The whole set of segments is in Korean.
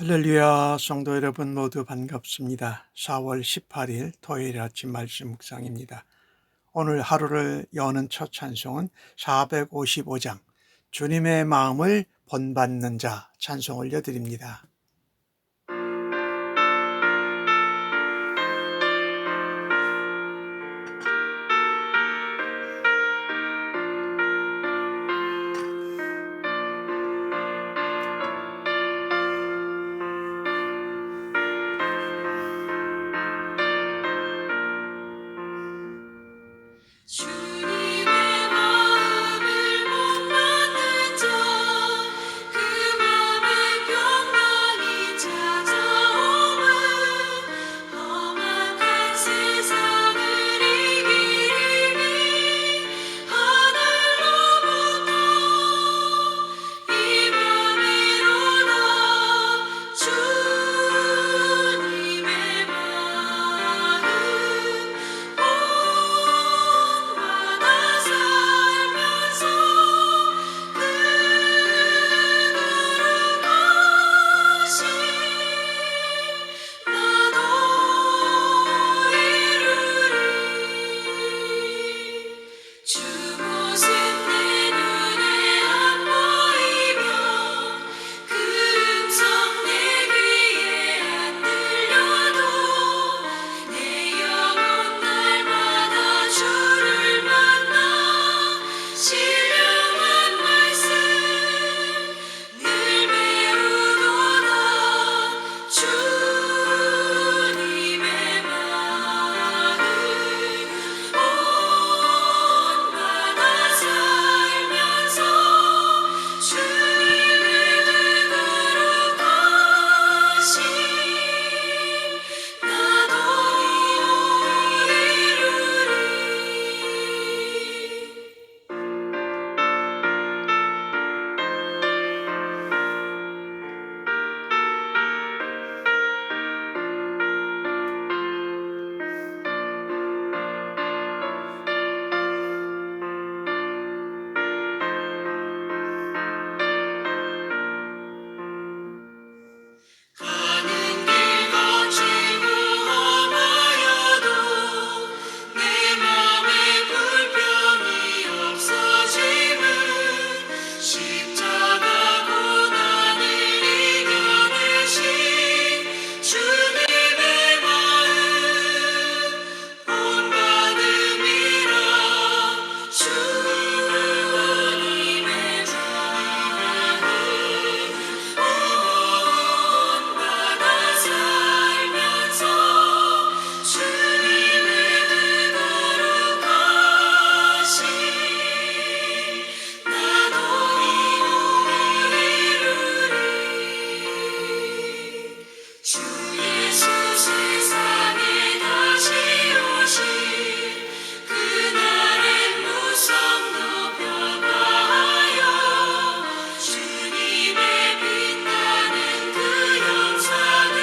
할렐루야, 성도 여러분 모두 반갑습니다. 4월 18일 토요일 아침 말씀 묵상입니다. 오늘 하루를 여는 첫 찬송은 455장 주님의 마음을 본받는 자 찬송 올려드립니다. 주님의 마음을 본받는 자, 그 맘에 평강이 찾아오는 험악한 세상을 이기리 위 하늘로부터 이 맘에 일어나 주님의 마음 본받아 살면서 그거룩하신 나도 이루리. 주 모습 내 눈에 안 보이며 그 음성 내 귀에 안 들려도 내 영혼 날마다 주를 만나 신령한 말씀 늘 배우도다. 주님의 마음 본받아 살면서 주님의 거룩하신 나도 이루리. 가는 길 거칠고 험하여도 내 맘에 불평이 없어짐은 십자가 고난을 이겨내신 주님의 마음 본받음이라. 주님의 마음 본받아 살면서 주님의 거룩하신 나도 이루리. 주 예수 세상에 다시 오실 그날엔 무성 높여가하여 주님의 빛나는 그 영상을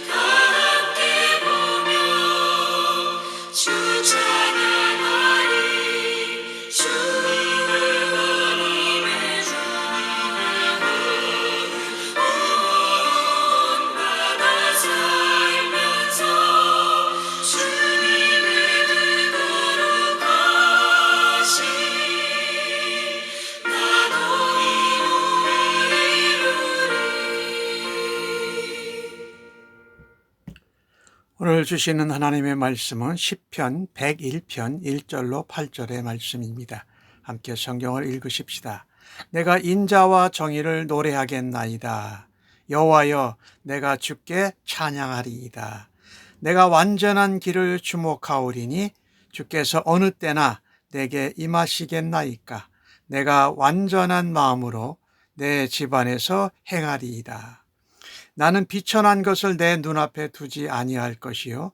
다 함께 보며 주 찬양하리. 주님의 마음 본받아 살면서 주님의 거룩하신 나도 이루리. 오늘 주시는 하나님의 말씀은 시편 101편 1절로 8절의 말씀입니다. 함께 성경을 읽으십시다. 내가 인자와 정의를 노래하겠나이다. 여호와여, 내가 주께 찬양하리이다. 내가 완전한 길을 주목하오리니 주께서 어느 때나 내게 임하시겠나이까. 내가 완전한 마음으로 내 집안에서 행하리이다. 나는 비천한 것을 내 눈앞에 두지 아니할 것이요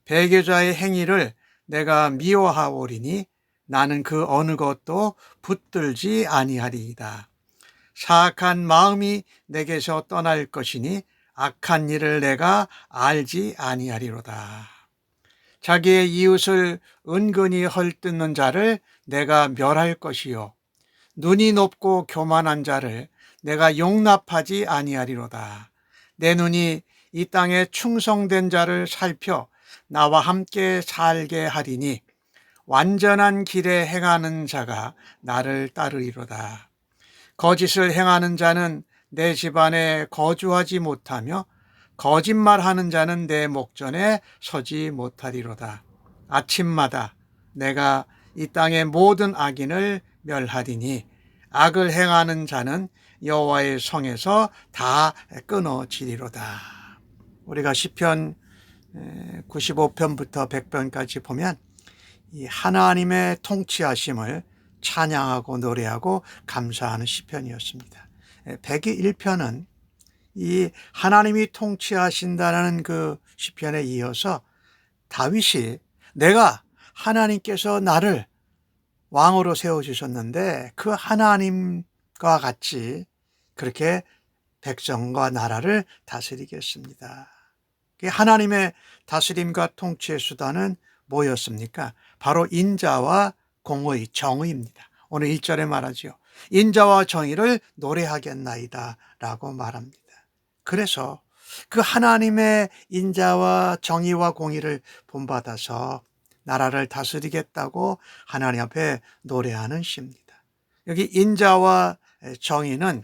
배교자의 행위를 내가 미워하오리니 나는 그 어느 것도 붙들지 아니하리이다. 사악한 마음이 내게서 떠날 것이니 악한 일을 내가 알지 아니하리로다. 자기의 이웃을 은근히 헐뜯는 자를 내가 멸할 것이요 눈이 높고 교만한 자를 내가 용납하지 아니하리로다. 내 눈이 이 땅에 충성된 자를 살펴 나와 함께 살게 하리니 완전한 길에 행하는 자가 나를 따르리로다. 거짓을 행하는 자는 내 집안에 거주하지 못하며 거짓말하는 자는 내 목전에 서지 못하리로다. 아침마다 내가 이 땅의 모든 악인을 멸하리니 악을 행하는 자는 여호와의 성에서 다 끊어지리로다. 우리가 시편 95편부터 100편까지 보면 이 하나님의 통치하심을 찬양하고 노래하고 감사하는 시편이었습니다. 101편은 이 하나님이 통치하신다는 그 시편에 이어서 다윗이 내가 하나님께서 나를 왕으로 세워주셨는데 그 하나님과 같이 그렇게 백성과 나라를 다스리겠습니다. 하나님의 다스림과 통치의 수단은 뭐였습니까? 바로 인자와 공의, 정의입니다. 오늘 1절에 말하죠. 인자와 정의를 노래하겠나이다 라고 말합니다. 그래서 그 하나님의 인자와 정의와 공의를 본받아서 나라를 다스리겠다고 하나님 앞에 노래하는 시입니다. 여기 인자와 정의는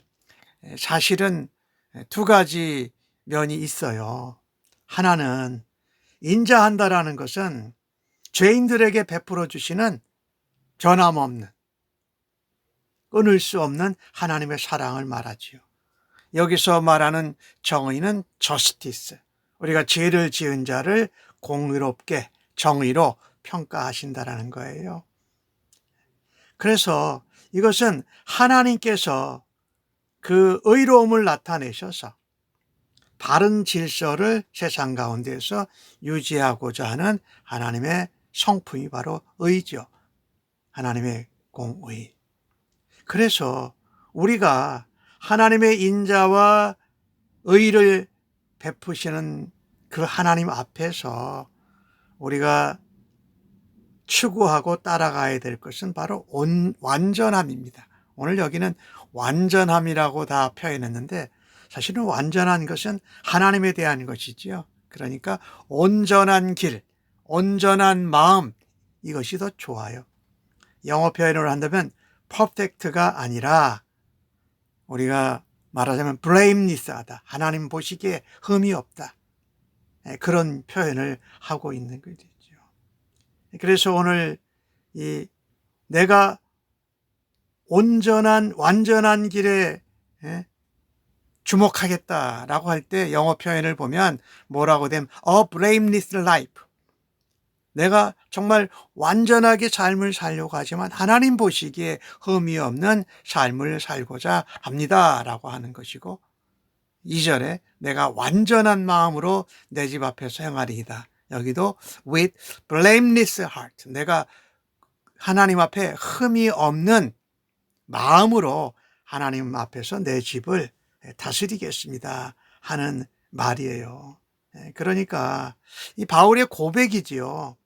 사실은 두 가지 면이 있어요. 하나는 인자한다라는 것은 죄인들에게 베풀어 주시는 변함없는, 끊을 수 없는 하나님의 사랑을 말하지요. 여기서 말하는 정의는 저스티스, 우리가 죄를 지은 자를 공의롭게 정의로 평가하신다라는 거예요. 그래서 이것은 하나님께서 그 의로움을 나타내셔서 바른 질서를 세상 가운데서 유지하고자 하는 하나님의 성품이 바로 의죠. 하나님의 공의. 그래서 우리가 하나님의 인자와 의를 베푸시는 그 하나님 앞에서 우리가 추구하고 따라가야 될 것은 바로 완전함입니다. 오늘 여기는 완전함이라고 다 표현했는데 사실은 완전한 것은 하나님에 대한 것이지요. 그러니까 온전한 길, 온전한 마음, 이것이 더 좋아요. 영어 표현으로 한다면 퍼펙트가 아니라 우리가 말하자면 blameless하다. 하나님 보시기에 흠이 없다. 그런 표현을 하고 있는 거죠. 그래서 오늘 내가 온전한 완전한 길에 주목하겠다라고 할 때 영어 표현을 보면 뭐라고 되면 a blameless life. 내가 정말 완전하게 삶을 살려고 하지만 하나님 보시기에 흠이 없는 삶을 살고자 합니다라고 하는 것이고 2절에 내가 완전한 마음으로 내 집 앞에서 행하리이다. 여기도 with blameless heart. 내가 하나님 앞에 흠이 없는 마음으로 하나님 앞에서 내 집을 다스리겠습니다 하는 말이에요. 그러니까 이 바울의 고백이지요.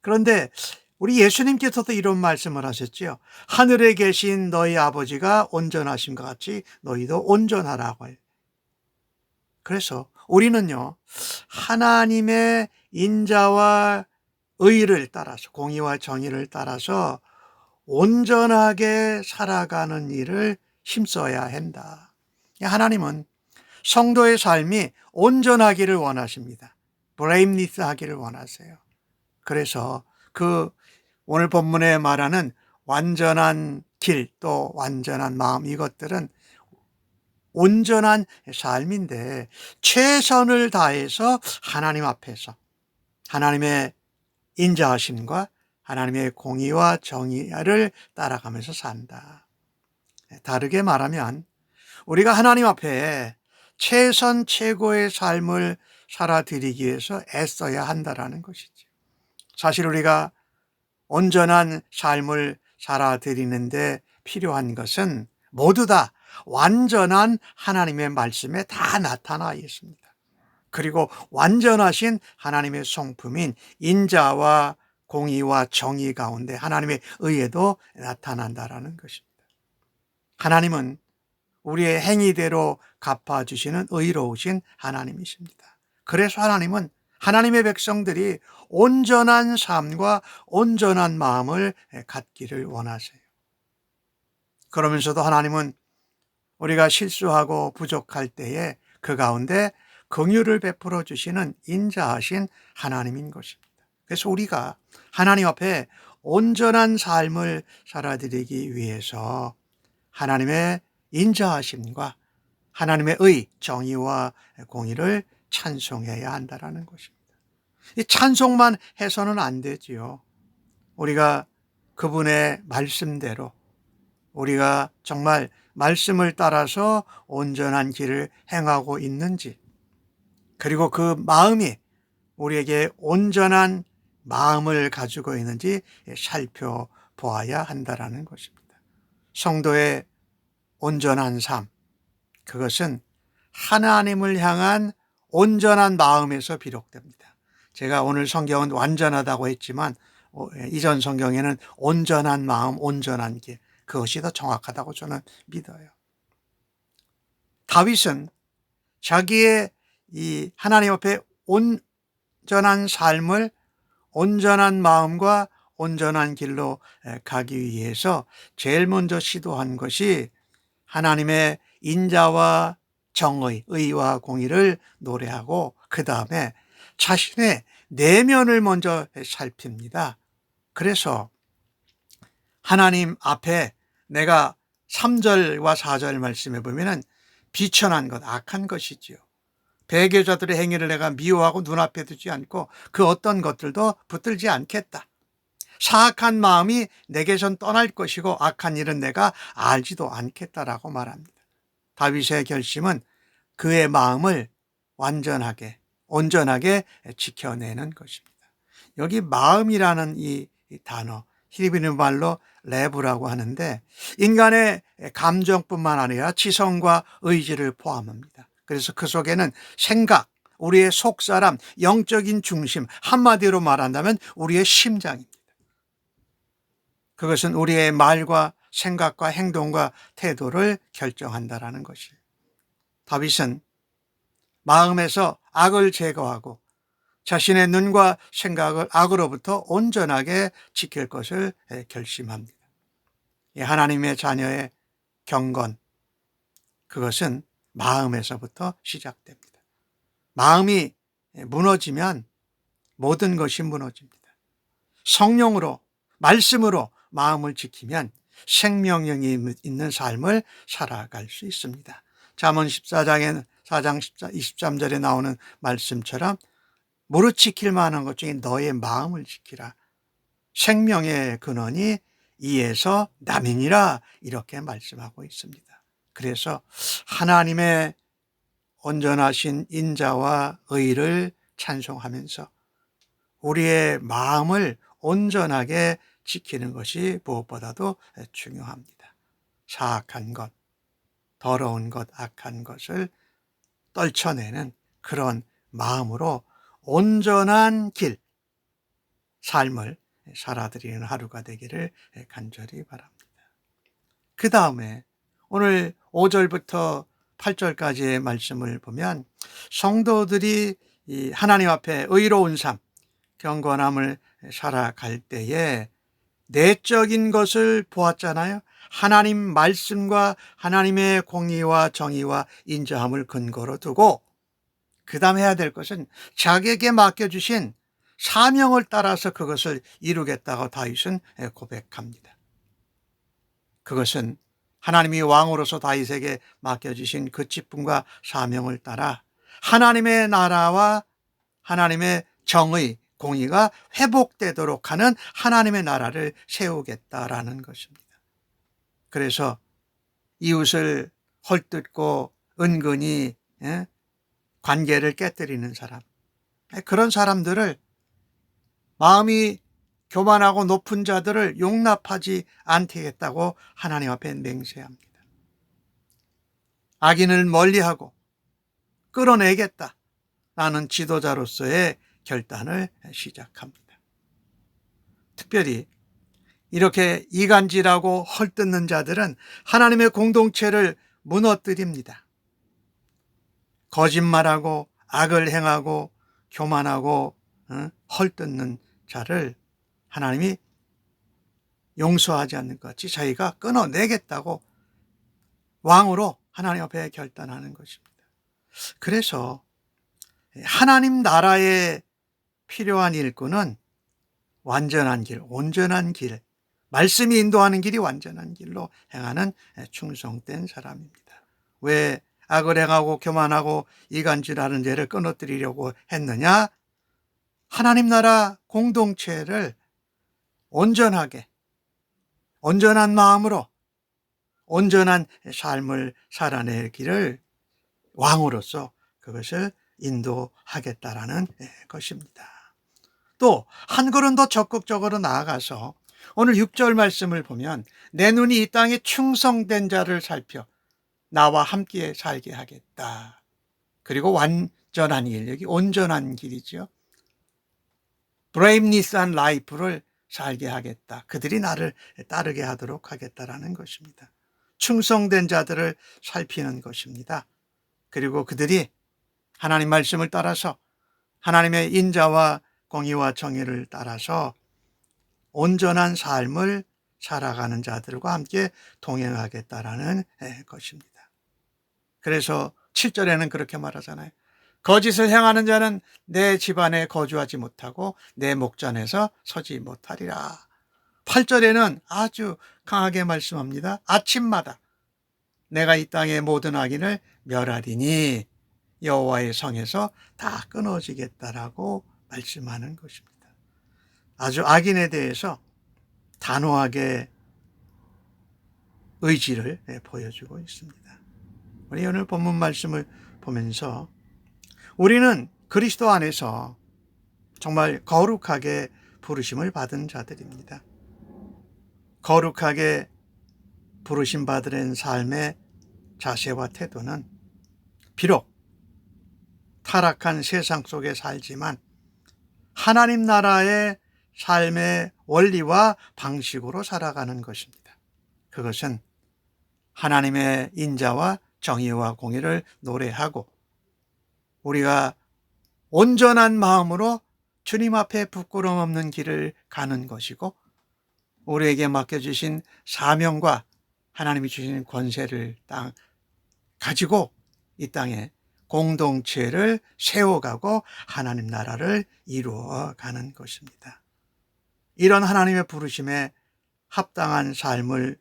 그런데 우리 예수님께서도 이런 말씀을 하셨지요. 하늘에 계신 너희 아버지가 온전하심과 같이 너희도 온전하라고 해요. 그래서 우리는요, 하나님의 인자와 의를 따라서, 공의와 정의를 따라서 온전하게 살아가는 일을 힘써야 한다. 하나님은 성도의 삶이 온전하기를 원하십니다. blameless 하기를 원하세요. 그래서 그 오늘 본문에 말하는 완전한 길, 또 완전한 마음, 이것들은 온전한 삶인데 최선을 다해서 하나님 앞에서 하나님의 인자하심과 하나님의 공의와 정의를 따라가면서 산다. 다르게 말하면 우리가 하나님 앞에 최선 최고의 삶을 살아드리기 위해서 애써야 한다라는 것이죠. 사실 우리가 온전한 삶을 살아드리는데 필요한 것은 모두 다 완전한 하나님의 말씀에 다 나타나 있습니다. 그리고 완전하신 하나님의 성품인 인자와 공의와 정의 가운데 하나님의 의에도 나타난다라는 것입니다. 하나님은 우리의 행위대로 갚아주시는 의로우신 하나님이십니다. 그래서 하나님은 하나님의 백성들이 온전한 삶과 온전한 마음을 갖기를 원하세요. 그러면서도 하나님은 우리가 실수하고 부족할 때에 그 가운데 긍휼을 베풀어 주시는 인자하신 하나님인 것입니다. 그래서 우리가 하나님 앞에 온전한 삶을 살아드리기 위해서 하나님의 인자하심과 하나님의 의, 정의와 공의를 찬송해야 한다는 것입니다. 이 찬송만 해서는 안 되지요. 우리가 그분의 말씀대로 우리가 정말 말씀을 따라서 온전한 길을 행하고 있는지, 그리고 그 마음이 우리에게 온전한 마음을 가지고 있는지 살펴보아야 한다는 것입니다. 성도의 온전한 삶, 그것은 하나님을 향한 온전한 마음에서 비롯됩니다. 제가 오늘 성경은 완전하다고 했지만 이전 성경에는 온전한 마음, 온전한 길, 그것이 더 정확하다고 저는 믿어요. 다윗은 자기의 이 하나님 앞에 온전한 삶을 온전한 마음과 온전한 길로 가기 위해서 제일 먼저 시도한 것이 하나님의 인자와 정의, 의와 공의를 노래하고 그 다음에 자신의 내면을 먼저 살핍니다. 그래서 하나님 앞에 내가 3절과 4절 말씀해 보면은 비천한 것, 악한 것이지요. 배교자들의 행위를 내가 미워하고 눈앞에 두지 않고 그 어떤 것들도 붙들지 않겠다. 사악한 마음이 내게선 떠날 것이고 악한 일은 내가 알지도 않겠다라고 말합니다. 다윗의 결심은 그의 마음을 완전하게, 온전하게 지켜내는 것입니다. 여기 마음이라는 이 단어, 히브리 말로 레브라고 하는데 인간의 감정뿐만 아니라 지성과 의지를 포함합니다. 그래서 그 속에는 생각, 우리의 속사람, 영적인 중심, 한마디로 말한다면 우리의 심장입니다. 그것은 우리의 말과 생각과 행동과 태도를 결정한다는 것이에요. 다윗은 마음에서 악을 제거하고 자신의 눈과 생각을 악으로부터 온전하게 지킬 것을 결심합니다. 하나님의 자녀의 경건, 그것은 마음에서부터 시작됩니다. 마음이 무너지면 모든 것이 무너집니다. 성령으로, 말씀으로 마음을 지키면 생명력이 있는 삶을 살아갈 수 있습니다. 잠언 14장에 4장 23절에 나오는 말씀처럼 무릇 지킬 만한 것 중에 너의 마음을 지키라. 생명의 근원이 이에서 남이니라, 이렇게 말씀하고 있습니다. 그래서 하나님의 온전하신 인자와 의를 찬송하면서 우리의 마음을 온전하게 지키는 것이 무엇보다도 중요합니다. 사악한 것, 더러운 것, 악한 것을 떨쳐내는 그런 마음으로 온전한 길, 삶을 살아드리는 하루가 되기를 간절히 바랍니다. 그 다음에 오늘 5절부터 8절까지의 말씀을 보면 성도들이 하나님 앞에 의로운 삶, 경건함을 살아갈 때에 내적인 것을 보았잖아요. 하나님 말씀과 하나님의 공의와 정의와 인자함을 근거로 두고 그 다음 해야 될 것은 자기에게 맡겨주신 사명을 따라서 그것을 이루겠다고 다윗은 고백합니다. 그것은 하나님이 왕으로서 다윗에게 맡겨주신 그 직분과 사명을 따라 하나님의 나라와 하나님의 정의, 공의가 회복되도록 하는 하나님의 나라를 세우겠다라는 것입니다. 그래서 이웃을 헐뜯고 은근히 관계를 깨뜨리는 사람, 그런 사람들을, 마음이 교만하고 높은 자들을 용납하지 않겠다고 하나님 앞에 맹세합니다. 악인을 멀리하고 끌어내겠다. 라는 지도자로서의 결단을 시작합니다. 특별히 이렇게 이간질하고 헐뜯는 자들은 하나님의 공동체를 무너뜨립니다. 거짓말하고 악을 행하고 교만하고 헐뜯는 자를 하나님이 용서하지 않는 것 같이 저희가 끊어내겠다고 왕으로 하나님 앞에 결단하는 것입니다. 그래서 하나님 나라에 필요한 일꾼은 완전한 길, 온전한 길, 말씀이 인도하는 길이 완전한 길로 행하는 충성된 사람입니다. 왜 악을 행하고 교만하고 이간질하는 죄를 끊어뜨리려고 했느냐? 하나님 나라 공동체를 온전하게, 온전한 마음으로 온전한 삶을 살아내기를 왕으로서 그것을 인도하겠다라는 것입니다. 또 한 걸음 더 적극적으로 나아가서 오늘 6절 말씀을 보면 내 눈이 이 땅에 충성된 자를 살펴 나와 함께 살게 하겠다. 그리고 완전한 길, 여기 온전한 길이죠. blameless한 life를 살게 하겠다. 그들이 나를 따르게 하도록 하겠다라는 것입니다. 충성된 자들을 살피는 것입니다. 그리고 그들이 하나님 말씀을 따라서 하나님의 인자와 공의와 정의를 따라서 온전한 삶을 살아가는 자들과 함께 동행하겠다라는 것입니다. 그래서 7절에는 그렇게 말하잖아요. 거짓을 행하는 자는 내 집안에 거주하지 못하고 내 목전에서 서지 못하리라. 8절에는 아주 강하게 말씀합니다. 아침마다 내가 이 땅의 모든 악인을 멸하리니 여호와의 성에서 다 끊어지겠다라고 말씀하는 것입니다. 아주 악인에 대해서 단호하게 의지를 보여주고 있습니다. 우리 오늘 본문 말씀을 보면서 우리는 그리스도 안에서 정말 거룩하게 부르심을 받은 자들입니다. 거룩하게 부르심 받은 삶의 자세와 태도는 비록 타락한 세상 속에 살지만 하나님 나라의 삶의 원리와 방식으로 살아가는 것입니다. 그것은 하나님의 인자와 정의와 공의를 노래하고 우리가 온전한 마음으로 주님 앞에 부끄러움 없는 길을 가는 것이고 우리에게 맡겨주신 사명과 하나님이 주신 권세를 가지고 이 땅에 공동체를 세워가고 하나님 나라를 이루어가는 것입니다. 이런 하나님의 부르심에 합당한 삶을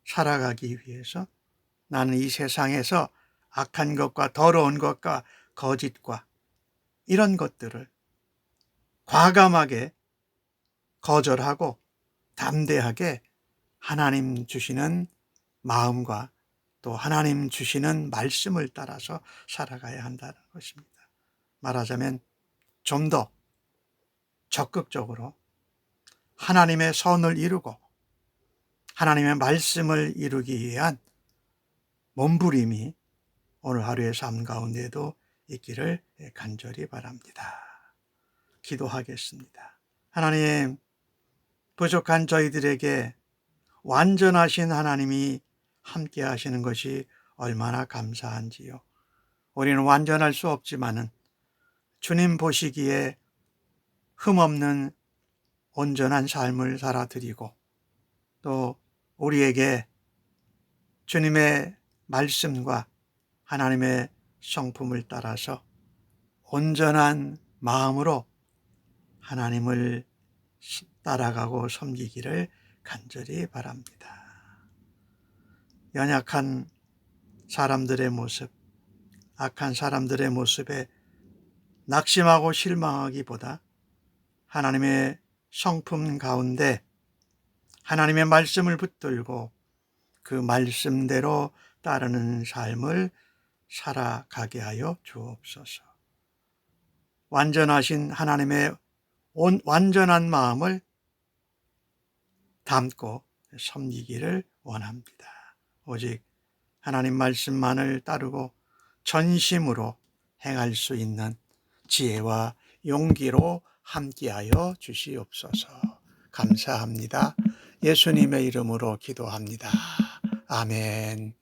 살아가기 위해서 나는 이 세상에서 악한 것과 더러운 것과 거짓과 이런 것들을 과감하게 거절하고 담대하게 하나님 주시는 마음과 또 하나님 주시는 말씀을 따라서 살아가야 한다는 것입니다. 말하자면 좀 더 적극적으로 하나님의 선을 이루고 하나님의 말씀을 이루기 위한 몸부림이 오늘 하루의 삶 가운데도 있기를 간절히 바랍니다. 기도하겠습니다. 하나님, 부족한 저희들에게 완전하신 하나님이 함께 하시는 것이 얼마나 감사한지요. 우리는 완전할 수 없지만은 주님 보시기에 흠없는 온전한 삶을 살아드리고 또 우리에게 주님의 말씀과 하나님의 성품을 따라서 온전한 마음으로 하나님을 따라가고 섬기기를 간절히 바랍니다. 연약한 사람들의 모습, 악한 사람들의 모습에 낙심하고 실망하기보다 하나님의 성품 가운데 하나님의 말씀을 붙들고 그 말씀대로 따르는 삶을 살아가게 하여 주옵소서. 완전하신 하나님의 완전한 마음을 담고 섬기기를 원합니다. 오직 하나님 말씀만을 따르고 전심으로 행할 수 있는 지혜와 용기로 함께하여 주시옵소서. 감사합니다. 예수님의 이름으로 기도합니다. 아멘.